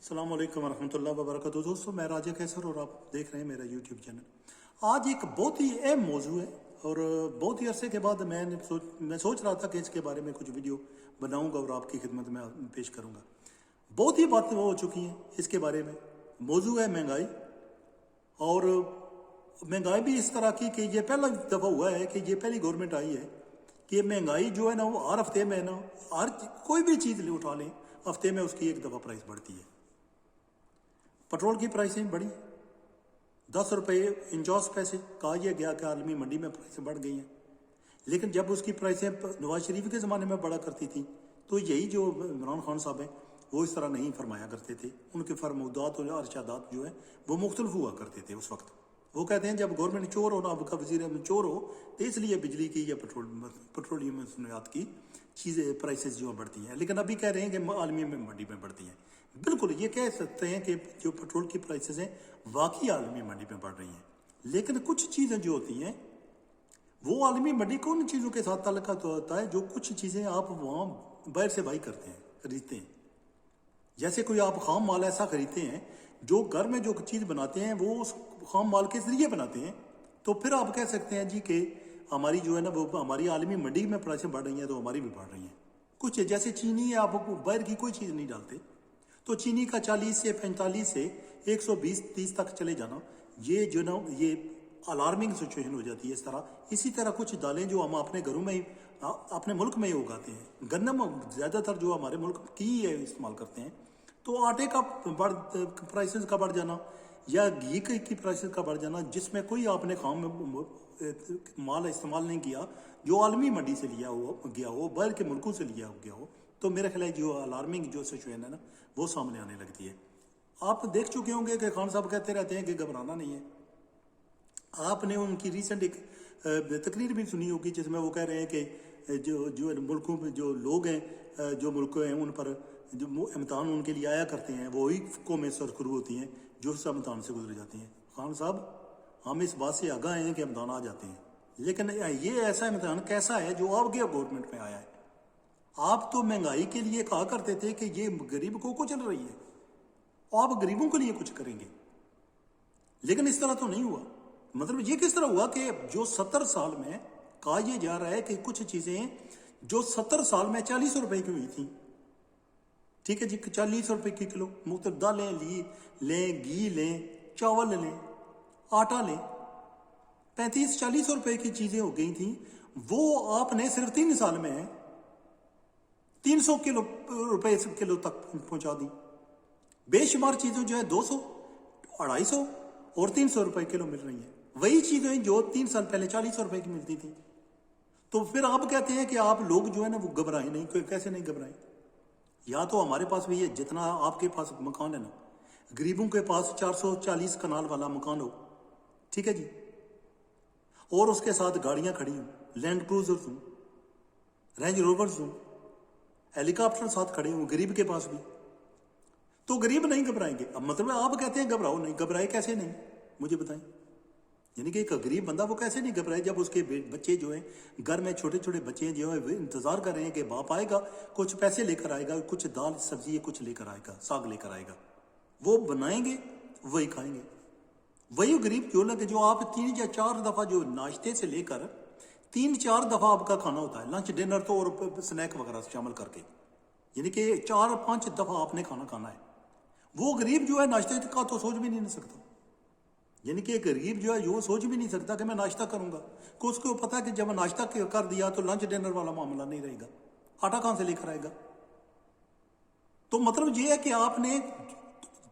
अस्सलाम वालेकुम वरहमतुल्लाहि वबरकातुहू। दोस्तों, मैं राजा कैसर और आप देख रहे हैं मेरा यूट्यूब चैनल। आज एक बहुत ही अहम मौजू है और बहुत ही अरसे के बाद मैं सोच रहा था कि इसके बारे में कुछ वीडियो बनाऊंगा और आपकी खिदमत में पेश करूंगा। बहुत ही बातें हो चुकी हैं इसके बारे में। मौजू है महंगाई, और महंगाई भी इस तरह की कि ये पहला दफ़ा हुआ है कि ये पहली गवर्नमेंट आई है कि महंगाई जो है ना वो हर हफ्ते में ना हर कोई भी चीज़ उठा लें, हफ्ते में उसकी एक दफ़ा प्राइस बढ़ती है। पेट्रोल की प्राइसें बढ़ी 10 रुपये 49 पैसे, कहा यह गया कि आलमी मंडी में प्राइसें बढ़ गई हैं। लेकिन जब उसकी प्राइसें नवाज शरीफ के ज़माने में बढ़ा करती थी तो यही जो इमरान खान साहब हैं वो इस तरह नहीं फरमाया करते थे। उनके फरमूदात और अरशादात जो है वो मुख्तलिफ हुआ करते थे उस वक्त। वो कहते हैं जब गवर्नमेंट चोर हो ना, आपका वज़ीर अहमद चोर हो, तो इसलिए बिजली की या पेट्रोलियम मसनूआत की चीज़ें प्राइसेस जो बढ़ती हैं। लेकिन अभी कह रहे हैं कि आलमी मंडी में बढ़ती हैं। बिल्कुल ये कह सकते हैं कि जो पेट्रोल की प्राइसेस हैं वाकई आलमी मंडी में बढ़ रही हैं। लेकिन कुछ चीज़ें जो होती हैं वो आलमी मंडी को उन चीज़ों के साथ ताल्लुकात होता है जो कुछ चीज़ें आप वहाँ बाहर से बाई करते हैं, खरीदते हैं। जैसे कोई आप खाम माल ऐसा खरीदते हैं जो घर में जो चीज़ बनाते हैं वो उस खाम माल के जरिए बनाते हैं, तो फिर आप कह सकते हैं जी कि हमारी जो है ना वो हमारी आलमी मंडी में प्राइसें बढ़ रही हैं तो हमारी भी बढ़ रही हैं। कुछ जैसे चीनी है, आप बाहर की कोई चीज़ नहीं डालते तो चीनी का 40 से 45 से 120-30 तक चले जाना, ये जो ना ये अलार्मिंग सिचुएशन हो जाती है इस तरह। इसी तरह कुछ दालें जो हम अपने घरों में ही अपने मुल्क में ही उगाते हैं, गन्नम ज़्यादातर जो हमारे मुल्क की ही इस्तेमाल करते हैं, तो आटे का प्राइसेस का बढ़ जाना या घी की प्राइसेस का बढ़ जाना जिसमें कोई आपने खाम माल इस्तेमाल नहीं किया, जो आलमी मंडी से लिया गया हो, बाहर के मुल्कों से लिया गया हो, तो मेरा ख्याल है जो अलार्मिंग जो सिचुएशन है ना वो सामने आने लगती है। आप देख चुके होंगे कि खान साहब कहते रहते हैं कि घबराना नहीं है। आपने उनकी रिसेंट एक तकरीर भी सुनी होगी जिसमें वो कह रहे हैं कि जो मुल्कों में जो लोग हैं, जो मुल्क हैं उन पर जो इम्तहान उनके लिए आया करते हैं वो ही कौमें सरखरू होती हैं जो उस इम्तहान से गुजर जाती हैं। खान साहब, हम इस बात से आगाह हैं कि इम्तहान आ जाते हैं, लेकिन ये ऐसा इम्तहान कैसा है जो आपके गवर्नमेंट में आया है। आप तो महंगाई के लिए कहा करते थे कि ये गरीब को कुचल रही है, आप गरीबों के लिए कुछ करेंगे, लेकिन इस तरह तो नहीं हुआ। मतलब ये किस तरह हुआ कि जो 70 साल में कहा यह जा रहा है कि कुछ चीजें जो 70 साल में 40 रुपए की हुई थी, ठीक है जी, 40 रुपए की किलो मुख्तलिफ दालें लें, घी लें, चावल लें, आटा लें, 35-40 रुपए की चीजें हो गई थी, वो आपने सिर्फ 3 साल में 300 रुपए किलो तक पहुंचा दी। बेशुमार चीजें जो है 200, 250 और 300 रुपए किलो मिल रही हैं। वही चीजें जो 3 साल पहले 40 रुपए की मिलती थी। तो फिर आप कहते हैं कि आप लोग जो है ना वो घबराए नहीं। कैसे नहीं घबराए? या तो हमारे पास भी है जितना आपके पास मकान है ना, गरीबों के पास 440 कनाल वाला मकान हो, ठीक है जी, और उसके साथ गाड़ियां खड़ी हों, लैंड क्रूजर्स हों, रेंज रोवर्स हों, हेलीकॉप्टर साथ खड़े हों गरीब के पास भी, तो गरीब नहीं घबराएंगे। अब मतलब आप कहते हैं घबराओ नहीं, घबराए कैसे नहीं मुझे बताएं। यानी कि एक गरीब बंदा वो कैसे नहीं घबराए जब उसके बच्चे जो हैं घर में, छोटे छोटे बच्चे जो हैं इंतजार कर रहे हैं कि बाप आएगा, कुछ पैसे लेकर आएगा, कुछ दाल सब्जी कुछ लेकर आएगा, साग लेकर आएगा, वो बनाएंगे वही खाएंगे। वही गरीब जो लगे जो आप 3 या 4 दफा जो नाश्ते से लेकर 3-4 दफा आपका खाना होता है, लंच डिनर तो और स्नैक वगैरह शामिल करके, यानी कि 4-5 दफा आपने खाना खाना है। वो गरीब जो है नाश्ते का तो सोच भी नहीं सकता। यानी कि एक गरीब जो है वो सोच भी नहीं सकता कि मैं नाश्ता करूंगा, को उसको पता है कि जब नाश्ता कर दिया तो लंच डिनर वाला मामला नहीं रहेगा, आटा कहां से लेकर आएगा। तो मतलब ये है कि आपने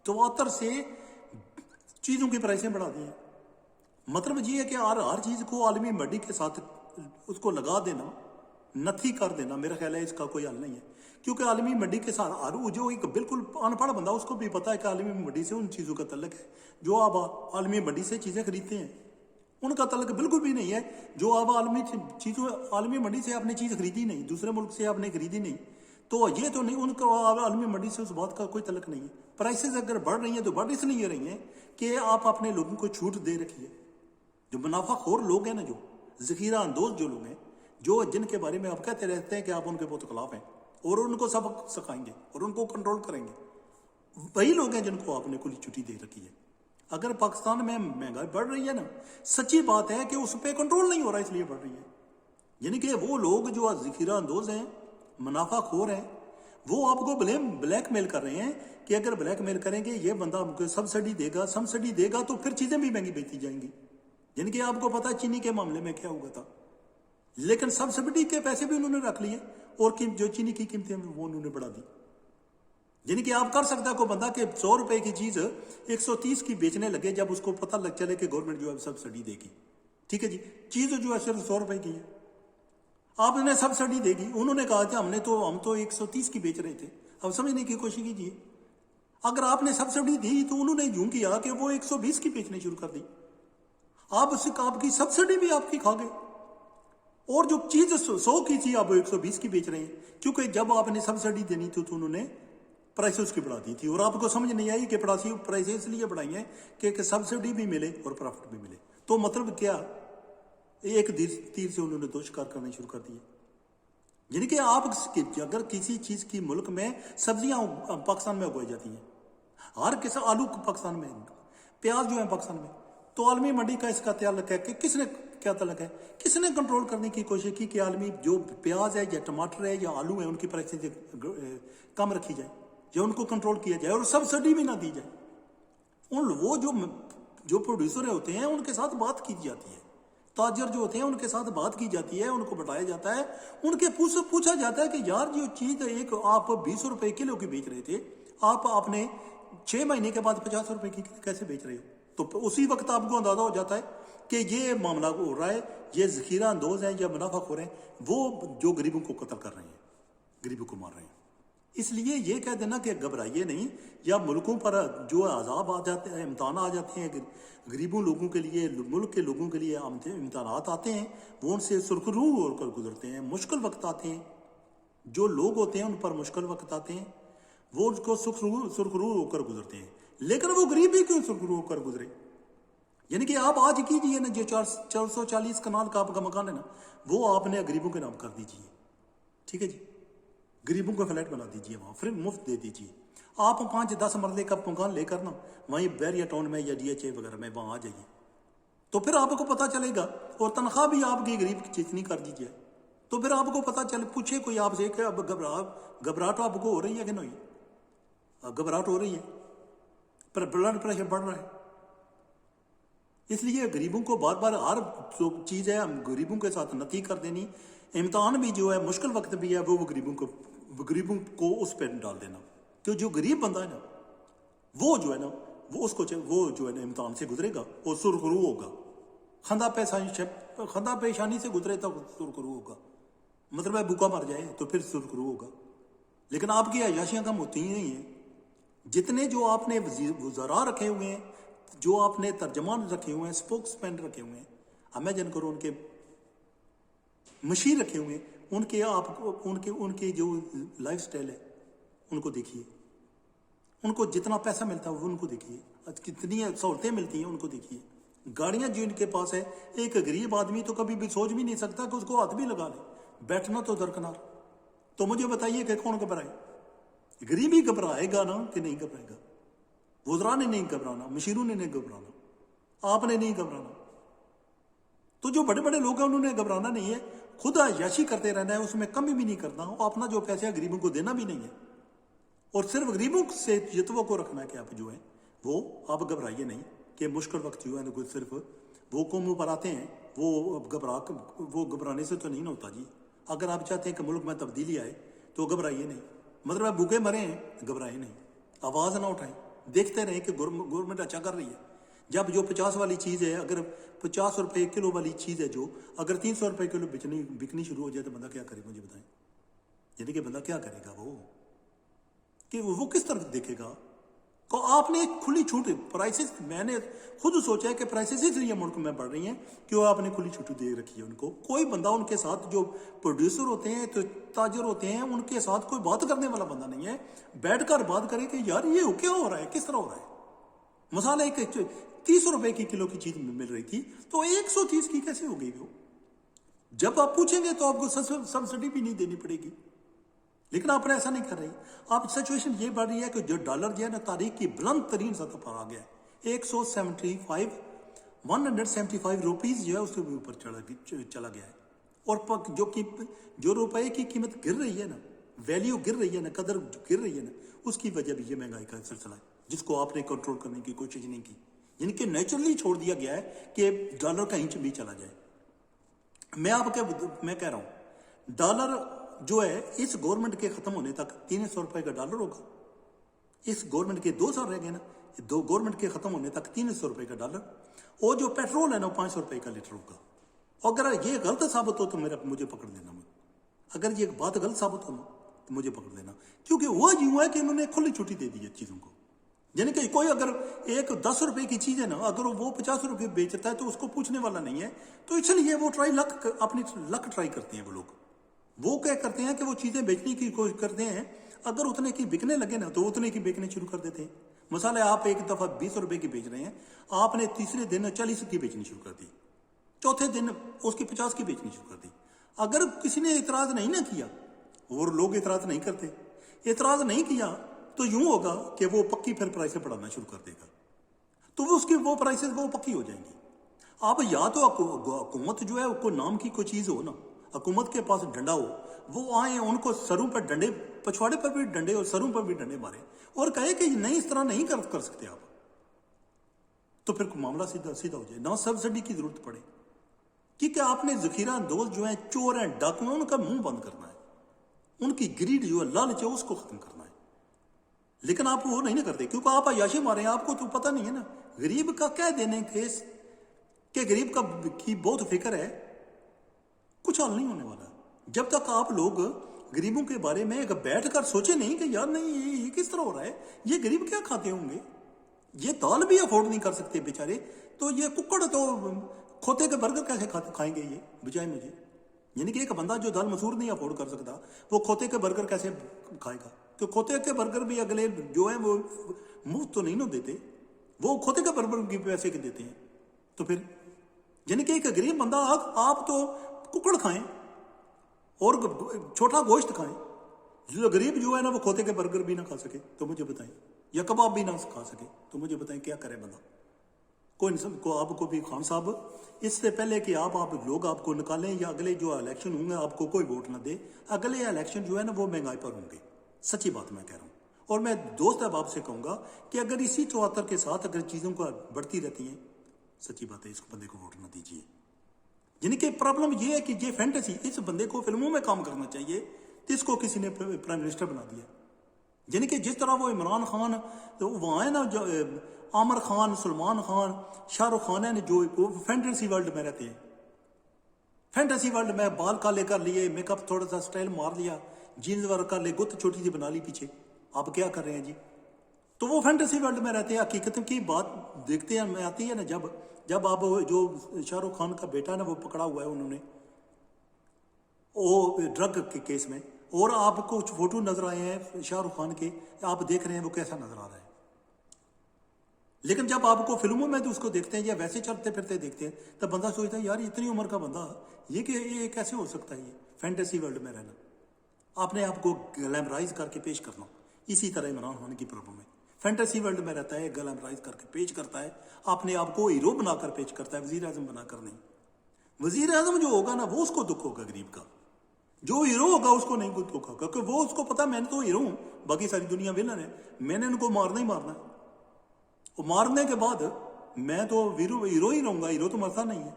74 से चीजों की प्राइसें बढ़ा दी हैं। मतलब ये है कि हर चीज को आलमी मंडी के साथ उसको लगा देना, नथी कर देना, मेरा ख्याल है इसका कोई हल नहीं है। क्योंकि आलमी मंडी के साथ जो एक बिल्कुल अनपढ़ बंदा उसको भी पता है कि आलमी मंडी से उन चीज़ों का तल्लक है जो आप आलमी मंडी से चीज़ें खरीदते हैं, उनका तल्लक बिल्कुल भी नहीं है। जो आप आलमी मंडी से आपने चीज़ खरीदी नहीं, दूसरे मुल्क से आपने खरीदी नहीं, तो ये तो नहीं उनका आलमी मंडी से उस बात का कोई तल्लक नहीं है। प्राइसेस अगर बढ़ रही हैं तो बढ़ इसलिए रही हैं कि आप अपने लोगों को छूट दे रखी है। जो मुनाफाखोर लोग हैं ना, जो ज़ख़ीरा अंदोज जो लोग हैं, जो जिनके बारे में आप कहते रहते हैं कि आप उनके बहुत खिलाफ हैं और उनको सबक सिखाएंगे और उनको कंट्रोल करेंगे, वही लोग हैं जिनको आपने खुली छुट्टी दे रखी है। अगर पाकिस्तान में महंगाई बढ़ रही है ना, सच्ची बात है कि उस पर कंट्रोल नहीं हो रहा, इसलिए बढ़ रही है। यानी कि वो लोग जो ज़ख़ीरा अंदोज़ हैं, मुनाफाखोर हैं, वो आपको ब्लैकमेल कर रहे हैं कि अगर ब्लैकमेल करेंगे ये बंदा हमको सब्सिडी देगा तो फिर चीज़ें भी महंगी बेचती जाएंगी। यानी कि आपको पता है चीनी के मामले में क्या हुआ था, लेकिन सब्सिडी के पैसे भी उन्होंने रख लिए और जो चीनी की कीमतें वो उन्होंने बढ़ा दी। यानी कि आप कर सकता है कोई बंदा कि 100 रुपए की चीज़ 130 की बेचने लगे जब उसको पता लग चले कि गवर्नमेंट जो है सब्सिडी देगी। ठीक है जी, चीज़ जो है सिर्फ 100 रुपए की है, आपने सब्सिडी देगी। उन्होंने कहा था हम तो 130 की बेच रहे थे। अब समझने की कोशिश कीजिए, अगर आपने सब्सिडी दी तो उन्होंने यूं किया कि वो 120 की बेचनी शुरू कर दी। आपकी सब्सिडी भी आपकी खा गए, और जो चीज 100 की थी आप 120 की बेच रहे हैं, क्योंकि जब आपने सब्सिडी देनी थी तो उन्होंने प्राइस उसकी बढ़ा दी थी। और आपको समझ नहीं आई कि प्राइस इसलिए बढ़ाई है कि सब्सिडी भी मिले और प्रॉफिट भी मिले। तो मतलब क्या, एक तीर से उन्होंने दो शिकार करने शुरू कर दिए। यानी कि आप अगर किसी चीज की मुल्क में सब्जियां पाकिस्तान में उगाई जाती हैं, हर किसी आलू पाकिस्तान में, प्याज जो है पाकिस्तान में, तो आलमी मंडी का इसका ताल्लुक है कि किसने क्या ताल्लुक है, किसने कंट्रोल करने की कोशिश की कि आलमी जो प्याज है या टमाटर है या आलू है उनकी प्राइसें कम रखी जाए या उनको कंट्रोल किया जाए और सब्सिडी भी ना दी जाए। वो जो प्रोड्यूसर होते हैं उनके साथ बात की जाती है, ताजर जो होते हैं उनके साथ बात की जाती है, उनको बताया जाता है, उनके पूछा जाता है कि यार जो चीज एक आप 20 रुपए किलो की बेच रहे थे, आप आपने 6 महीने के बाद 50 रुपए की कैसे बेच रहे हो। तो उसी वक्त आपको अंदाजा हो जाता है कि ये मामला हो रहा है, ये ज़ख़ीरा अंदोज़ हैं या मुनाफाखोर हैं, वो जो गरीबों को कत्ल कर रहे हैं, गरीबों को मार रहे हैं। इसलिए ये कह देना कि घबराइए नहीं, या मुल्कों पर जो अजाब आ जाते हैं, इम्तहान आ जाते हैं गरीबों लोगों के लिए, मुल्क के लोगों के लिए इम्तहान आते हैं, वो उनसे सुरखरू होकर गुजरते हैं। मुश्किल वक्त आते हैं, जो लोग होते हैं उन पर मुश्किल वक्त आते हैं, वो उसको सुरखरू होकर गुजरते हैं। लेकिन वो गरीब भी क्यों सुरखरू होकर गुजरे। यानी कि आप आज कीजिए ना, जो 440 कनाल का आपका मकान है ना, वो आपने गरीबों के नाम कर दीजिए। ठीक है जी, गरीबों को फ्लैट बना दीजिए, वहाँ फ्री मुफ्त दे दीजिए। आप 5-10 मरले का मकान लेकर ना वहीं बैरिया टाउन में या DHA वगैरह में वहाँ आ जाइए, तो फिर आपको पता चलेगा, और तनख्वाह भी आपकी गरीब जितनी कर दीजिए, तो फिर आपको पता चले, पूछे कोई आपसे कि अब घबराहट आपको हो रही है कि नहीं, घबराहट हो रही है, पर ब्लड प्रेशर बढ़ रहा है। इसलिए गरीबों को बार बार हर जो चीज़ है हम गरीबों के साथ नती कर देनी, इम्तहान भी जो है मुश्किल वक्त भी है वो गरीबों को उस पर डाल देना। तो जो गरीब बंदा है ना, वो जो है ना, वो जो है ना इम्तहान से गुजरेगा और सुरखरू होगा। खंदा पेशानी से गुजरे तो सुरखरू होगा, मतलब है भूखा मर जाए तो फिर सुरखरू होगा। लेकिन आपकी अयाशियाँ कम होती ही नहीं हैं। जितने जो आपने वज़रा रखे हुए हैं, जो आपने तर्जमान रखे हुए हैं, स्पोक्समैन रखे हुए हैं, इमेजिन करो उनके मशीर रखे हुए हैं, उनके जो लाइफ स्टाइल है उनको देखिए, उनको जितना पैसा मिलता है वो उनको देखिए, कितनी सहूलतें मिलती हैं उनको देखिए, गाड़ियां जो इनके पास है। एक गरीब आदमी तो कभी भी सोच भी नहीं सकता कि उसको हाथ भी लगा ले, बैठना तो दरकिनार। तो मुझे बताइए कि कौन घबराए, गरीब ही घबराएगा ना कि नहीं घबराएगा। वज़रा ने नहीं घबराना, मशीरों ने नहीं घबराना, आपने नहीं घबराना। तो जो बड़े बड़े लोग हैं उन्होंने घबराना नहीं है, खुद अय्याशी करते रहना है, उसमें कमी भी नहीं करना, अपना जो पैसे है गरीबों को देना भी नहीं है, और सिर्फ गरीबों से जितवों को रखना है कि आप जो है वो आप घबराइए नहीं कि मुश्किल वक्त जो है ना सिर्फ वो कौमों पर आते हैं, वो घबराने से तो नहीं होता जी। अगर आप चाहते हैं कि मुल्क में तब्दीली आए तो घबराइए नहीं, मतलब आप भूखे मरे हैं घबराइए नहीं, आवाज़ ना उठाएं, देखते रहें कि गवर्नमेंट अच्छा कर रही है। जब जो 50 वाली चीज़ है, अगर 50 रुपए किलो वाली चीज़ है, जो अगर 300 रुपए किलो बिकनी शुरू हो जाए तो बंदा क्या करे, मुझे बताएं। यानी कि बंदा क्या करेगा, वो किस तरफ देखेगा। तो आपने एक खुली छूट प्राइसेस, मैंने खुद सोचा है कि प्राइसेस इसलिए मुल्क में बढ़ रही हैं कि वो आपने खुली छूट दे रखी है उनको। कोई बंदा उनके साथ, जो प्रोड्यूसर होते हैं तो ताजर होते हैं, उनके साथ कोई बात करने वाला बंदा नहीं है, बैठकर बात करे कि यार ये क्या हो रहा है, किस तरह हो रहा है। मसाला एक 30 रुपए की किलो की चीज मिल रही थी तो 130 की कैसे हो गई वो। जब आप पूछेंगे तो आपको सब्सिडी भी नहीं देनी पड़ेगी, लेकिन आप ऐसा नहीं कर रही। आप सिचुएशन ये बढ़ रही है कि जो डॉलर जो है ना तारीख की बुलंद तरीन सतह पर आ गया है, 175 रुपीज़ जो है उसके भी ऊपर चला गया है। और जो रुपए की कीमत गिर रही है ना, वैल्यू गिर रही है ना, कदर गिर रही है ना, उसकी वजह भी ये महंगाई का सिलसिला है, जिसको आपने कंट्रोल करने की कोशिश नहीं की। यानी कि नेचुरली छोड़ दिया गया है कि डॉलर का इंच भी चला जाए। मैं कह रहा हूं डॉलर जो है इस गवर्नमेंट के खत्म होने तक 300 रुपए का डॉलर होगा। इस गवर्नमेंट के 2 साल रह गए ना, दो गवर्नमेंट के खत्म होने तक 300 रुपए का डॉलर, और जो पेट्रोल है ना 500 रुपए का लीटर होगा। अगर ये गलत साबित हो तो मुझे पकड़ लेना। अगर ये बात गलत साबित हो ना तो मुझे पकड़ लेना, क्योंकि वो यूं है कि उन्होंने खुली छुट्टी दे दी है चीज़ों को। यानी कि कोई अगर एक 10 रुपए की चीज़ है ना, अगर वो 50 रुपए बेचता है तो उसको पूछने वाला नहीं है, तो इसलिए वो अपनी लक ट्राई करते हैं। वो लोग वो क्या करते हैं कि वो चीज़ें बेचने की कोशिश करते हैं, अगर उतने की बिकने लगे ना तो उतने की बेचने शुरू कर देते हैं। मसाले आप एक दफ़ा 20 रुपए की बेच रहे हैं, आपने तीसरे दिन 40 की बेचनी शुरू कर दी, चौथे दिन उसकी 50 की बेचनी शुरू कर दी। अगर किसी ने इतराज़ नहीं ना किया, और लोग इतराज़ नहीं करते, इतराज़ नहीं किया तो यूं होगा कि वो पक्की फिर प्राइसें बढ़ाना शुरू कर देगा, तो वो उसकी वो प्राइसेस वो पक्की हो जाएंगी। आप या तो हुकूमत जो है कोई नाम की कोई चीज़ हो ना, हुकूमत के पास डंडा हो, वो आए उनको सरों पर डंडे, पछवाड़े पर भी डंडे और सरों पर भी डंडे मारे और कहे कि नहीं इस तरह नहीं कर सकते आप, तो फिर मामला सीधा सीधा हो जाए, ना सब्सिडी की जरूरत पड़े। क्योंकि आपने जखीरा अंदोज जो है, चोर हैं, डाकू हैं, उनका मुंह बंद करना है, उनकी ग्रीड जो है, लालच है, उसको खत्म करना है। लेकिन आप वो नहीं ना करते, क्योंकि आप अयाशी मारे हैं, आपको तो पता नहीं है ना गरीब का क्या देने केस के, गरीब का की बहुत फिक्र है, कुछ हल नहीं होने वाला जब तक आप लोग गरीबों के बारे में बैठ कर सोचे नहीं कि यार नहीं ये किस तरह हो रहा है, ये गरीब क्या खाते होंगे, ये दाल भी अफोर्ड नहीं कर सकते बेचारे, तो ये कुक्कड़ तो खोते के बर्गर कैसे खाएंगे ये बजाय मुझे। यानी कि एक बंदा जो दाल मसूर नहीं अफोर्ड कर सकता, वो खोते के बर्गर कैसे खाएगा? तो खोते के बर्गर भी अगले जो है वो मुफ्त तो नहीं ना देते, वो खोते के बर्गर के पैसे के देते हैं। तो फिर यानी कि एक गरीब बंदा आप तो कुकड़ खाएं और छोटा गोश्त खाएं, जो गरीब जो है ना वो खोते के बर्गर भी ना खा सके, तो मुझे बताएं, या कबाब भी ना खा सके, तो मुझे बताएं क्या करे बंदा। कोई को आपको भी खान साहब, इससे पहले कि आप लोग आपको निकालें या अगले जो इलेक्शन होंगे आपको कोई वोट ना दे, अगले इलेक्शन जो है ना वो महंगाई पर होंगे, सच्ची बात मैं कह रहा हूँ। और मैं दोस्त अहबाब से कहूँगा कि अगर इसी चौहत्तर के साथ अगर चीज़ों को बढ़ती रहती हैं, सच्ची बात है इस बंदे को वोट ना दीजिए। यानी कि प्रॉब्लम ये है कि ये फैंटेसी, इस बंदे को फिल्मों में काम करना चाहिए, तो इसको किसी ने प्राइम मिनिस्टर बना दिया। यानी कि जिस तरह वो इमरान खान, तो वहाँ है ना जो आमिर खान, सलमान खान, शाहरुख खान है जो वो फैंटेसी वर्ल्ड में रहते हैं। फैंटेसी वर्ल्ड में बाल काले कर लिए, मेकअप थोड़ा सा स्टाइल मार लिया, जीन्स वर्क कर ले, गुत्त छोटी सी बना ली पीछे, आप क्या कर रहे हैं जी? तो वो फैंटेसी वर्ल्ड में रहते हैं। हकीकत की बात देखते हैं आती है ना, जब आप जो शाहरुख खान का बेटा ना वो पकड़ा हुआ है उन्होंने वो ड्रग के केस में, और आपको कुछ फोटो नजर आए हैं शाहरुख खान के, आप देख रहे हैं वो कैसा नजर आ रहा है। लेकिन जब आपको फिल्मों में तो उसको देखते हैं या वैसे चलते फिरते देखते हैं, तब बंदा सोचता है यार इतनी उम्र का बंदा ये कैसे हो सकता है, ये फैंटेसी वर्ल्ड में रहना, आपने आपको ग्लैमराइज करके पेश करना। इसी तरह इमरान खान की प्रॉब्लम है, फैंटेसी वर्ल्ड में रहता है, ग्लैमराइज करके पेश करता है, अपने आप को हीरो बनाकर पेश करता है, वजीर आजम बनाकर नहीं। वजीर आजम जो होगा ना वो उसको दुख होगा, गरीब का जो हीरो होगा उसको नहीं कुछ दुख होगा, क्योंकि वो उसको पता मैंने तो हीरो हूं, बाकी सारी दुनिया विलन है, मैंने उनको मारना ही मारना है, और मारने के बाद मैं तो हीरो ही रहूंगा, हीरो तो मरता नहीं है,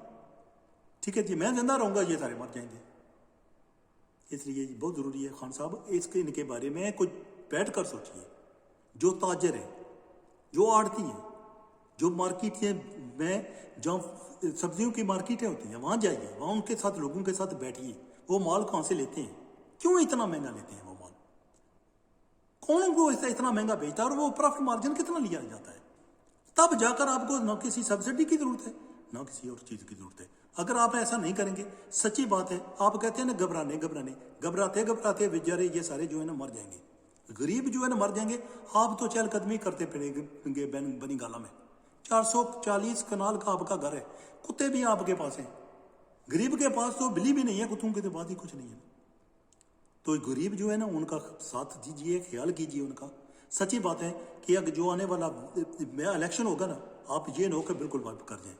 ठीक है जी, मैं जिंदा रहूंगा, ये सारे मर जाएंगे। इसलिए बहुत जरूरी है खान साहब इनके बारे में कुछ बैठ कर सोचिए। जो ताजर है, जो आड़ती है, जो मार्केट में जहाँ सब्जियों की मार्केटें होती हैं वहाँ जाइए, वहाँ उनके साथ लोगों के साथ बैठिए, वो माल कहाँ से लेते हैं, क्यों इतना महंगा लेते हैं वो माल, कौन उनको इतना महंगा बेचता है, और वो प्रॉफिट मार्जिन कितना लिया जाता है, तब जाकर आपको न किसी सब्सिडी की जरूरत है ना किसी और चीज़ की जरूरत है। अगर आप ऐसा नहीं करेंगे, सच्ची बात है, आप कहते हैं ना घबराते बेचारे ये सारे जो है ना मर जाएंगे, गरीब जो है ना मर जाएंगे। आप तो चहलकदमी करते फिरेंगे बनी गाला में, 440 कनाल का आपका घर है, कुत्ते भी आपके पास हैं, गरीब के पास तो बिल्ली भी नहीं है, कुत्तों के तो बात ही कुछ नहीं है। तो गरीब जो है ना उनका साथ दीजिए, ख्याल कीजिए उनका। सच्ची बात है कि अगर जो आने वाला इलेक्शन होगा ना, आप ये ना हो कि बिल्कुल वाइप कर जाए,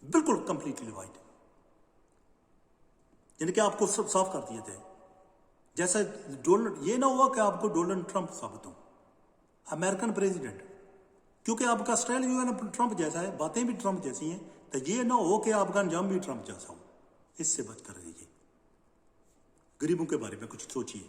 बिल्कुल कंप्लीटली वाइट, यानी कि आपको सब साफ कर दिए थे। जैसे ये ना हुआ कि आपको डोनाल्ड ट्रंप साबित हो, अमेरिकन प्रेसिडेंट, क्योंकि आपका स्टाइल जो है ना ट्रंप जैसा है, बातें भी ट्रंप जैसी हैं, तो ये ना हो कि आपका अंजाम भी ट्रंप जैसा हो। इससे बच कर रहिए, गरीबों के बारे में कुछ सोचिए।